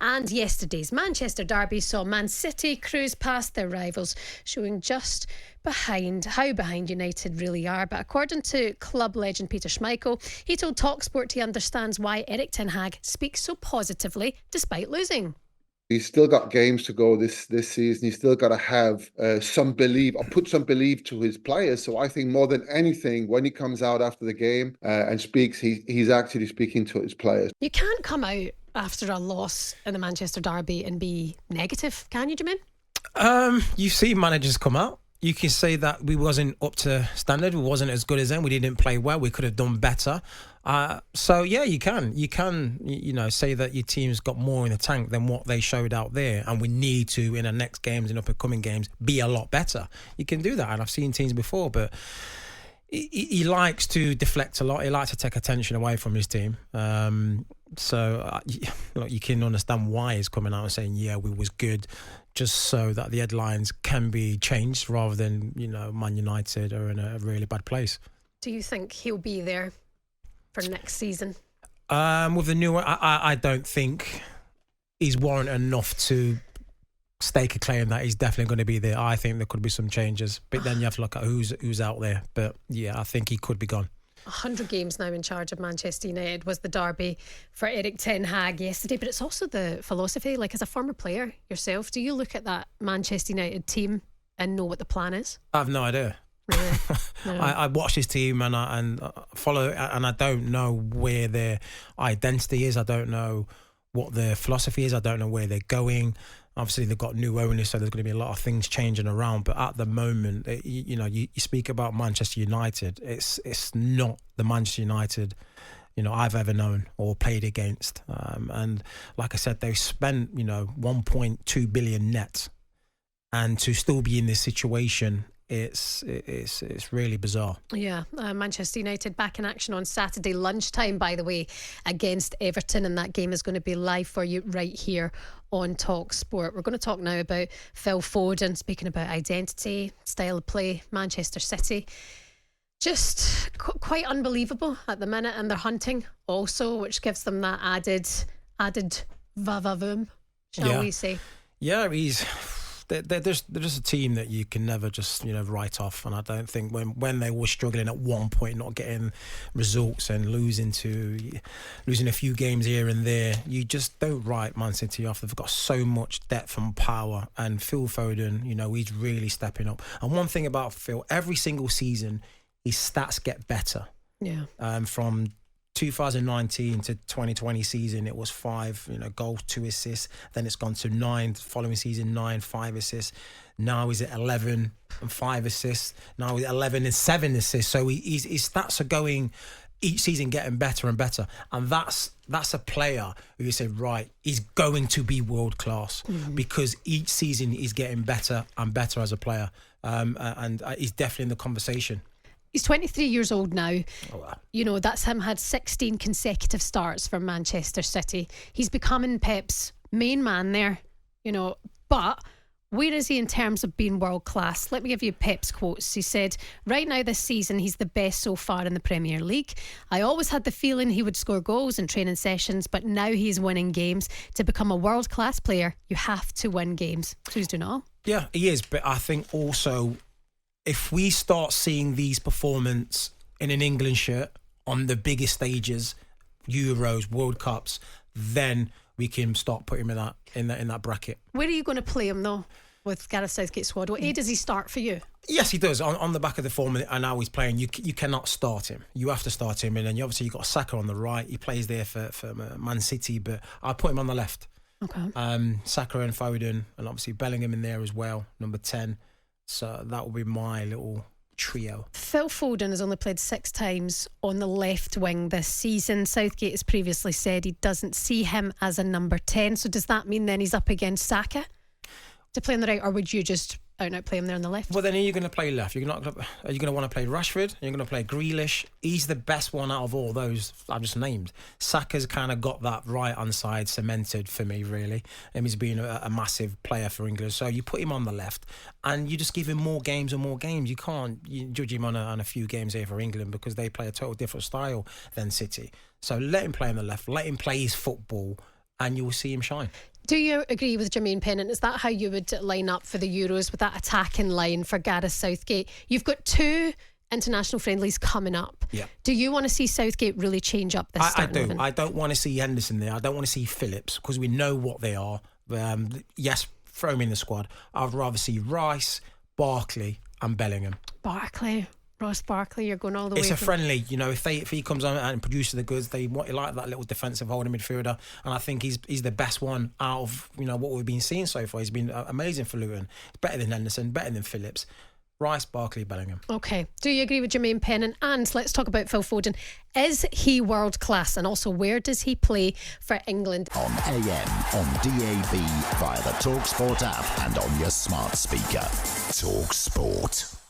And yesterday's Manchester derby saw Man City cruise past their rivals, showing just how behind United really are. But according to club legend Peter Schmeichel, he told talkSPORT he understands why Erik Ten Hag speaks so positively despite losing. He's still got games to go this season. He's still got to have some belief, or put some belief to his players. So I think more than anything, when he comes out after the game and speaks, he's actually speaking to his players. You can't come out after a loss in the Manchester derby and be negative, can you, Jermaine? You see managers come out. You can say that we wasn't up to standard. We wasn't as good as them. We didn't play well. We could have done better. So yeah, you can, say that your team's got more in the tank than what they showed out there, and we need to, in the next games and up and coming games, be a lot better. You can do that, and I've seen teams before, but he likes to deflect a lot. He likes to take attention away from his team. So you can understand why he's coming out and saying, yeah, we was good, just so that the headlines can be changed rather than, Man United are in a really bad place. Do you think he'll be there for next season? With the new one, I don't think he's warranted enough to stake a claim that he's definitely going to be there. I think there could be some changes, but then you have to look at who's out there. But yeah, I think he could be gone. 100 games now in charge of Manchester United was the derby for Erik Ten Hag yesterday, but it's also the philosophy. Like, as a former player yourself, do you look at that Manchester United team and know what the plan is? I have no idea. Really? No. I watch his team and follow, and I don't know where their identity is. I don't know what their philosophy is. I don't know where they're going. Obviously, they've got new owners, so there's going to be a lot of things changing around. But at the moment, you speak about Manchester United. It's not the Manchester United, I've ever known or played against. And like I said, they've spent, 1.2 billion net, and to still be in this situation, it's really bizarre. Yeah, Manchester United back in action on Saturday lunchtime, by the way, against Everton, and that game is going to be live for you right here on talkSPORT. We're going to talk now about Phil Foden, speaking about identity, style of play, Manchester City. Just quite unbelievable at the minute, and they're hunting also, which gives them that added va-va-voom, shall we say. Yeah, they're just a team that you can never just write off, and I don't think when they were struggling at one point, not getting results and losing a few games here and there, you just don't write Man City off. They've got so much depth and power, and Phil Foden, he's really stepping up. And one thing about Phil, every single season his stats get better. Yeah. From 2019 to 2020 season, it was 5 goals, 2 assists. Then it's gone to 9. Following season, 9, 5 assists. Now he's at 11 and 5 assists. Now he's at 11 and 7 assists. So his stats are going each season getting better and better. And that's a player who you say, right, he's going to be world class, because each season he's getting better and better as a player. And he's definitely in the conversation. He's 23 years old now. Oh, wow. That's him, had 16 consecutive starts for Manchester City. He's becoming Pep's main man there, but where is he in terms of being world class? Let me give you Pep's quotes. He said, right now this season, he's the best so far in the Premier League. I always had the feeling he would score goals in training sessions, but now he's winning games. To become a world class player, you have to win games. So he's doing it all. Yeah, he is. But I think also, if we start seeing these performances in an England shirt on the biggest stages, Euros, World Cups, then we can start putting him in that bracket. Where are you going to play him though, with Gareth Southgate's squad? What does he start for you? Yes, he does. On the back of the form, and now he's playing. You cannot start him. You have to start him, and then you've got Saka on the right. He plays there for Man City, but I put him on the left. Okay. Saka and Foden, and obviously Bellingham in there as well, number 10. So that will be my little trio. Phil Foden has only played 6 times on the left wing this season. Southgate has previously said he doesn't see him as a number 10. So does that mean then he's up against Saka to play on the right, or would you just out and out play him there on the left? Well, then are you going to play left? Are you going to want to play Rashford? Are you going to play Grealish? He's the best one out of all those I've just named. Saka's kind of got that right-hand side cemented for me, really. He's been a massive player for England. So you put him on the left and you just give him more games and more games. You can't judge him on a few games here for England, because they play a total different style than City. So let him play on the left. Let him play his football. and you will see him shine. Do you agree with Jermaine Pennant? Is that how you would line up for the Euros, with that attacking line for Gareth Southgate? You've got 2 international friendlies coming up. Yeah. Do you want to see Southgate really change up this I do. 11? I don't want to see Henderson there. I don't want to see Phillips, because we know what they are. Yes, throw him in the squad. I'd rather see Rice, Barkley and Bellingham. Ross Barkley, you're going all the way. It's a friendly, you know. If he comes on and produces the goods, they like that little defensive holding midfielder, and I think he's the best one out of what we've been seeing so far. He's been amazing for Luton. Better than Henderson, better than Phillips. Rice, Barkley, Bellingham. Okay. Do you agree with Jermaine Pennant? And let's talk about Phil Foden. Is he world class? And also, where does he play for England? On AM, on DAB, via the talkSPORT app, and on your smart speaker. talkSPORT.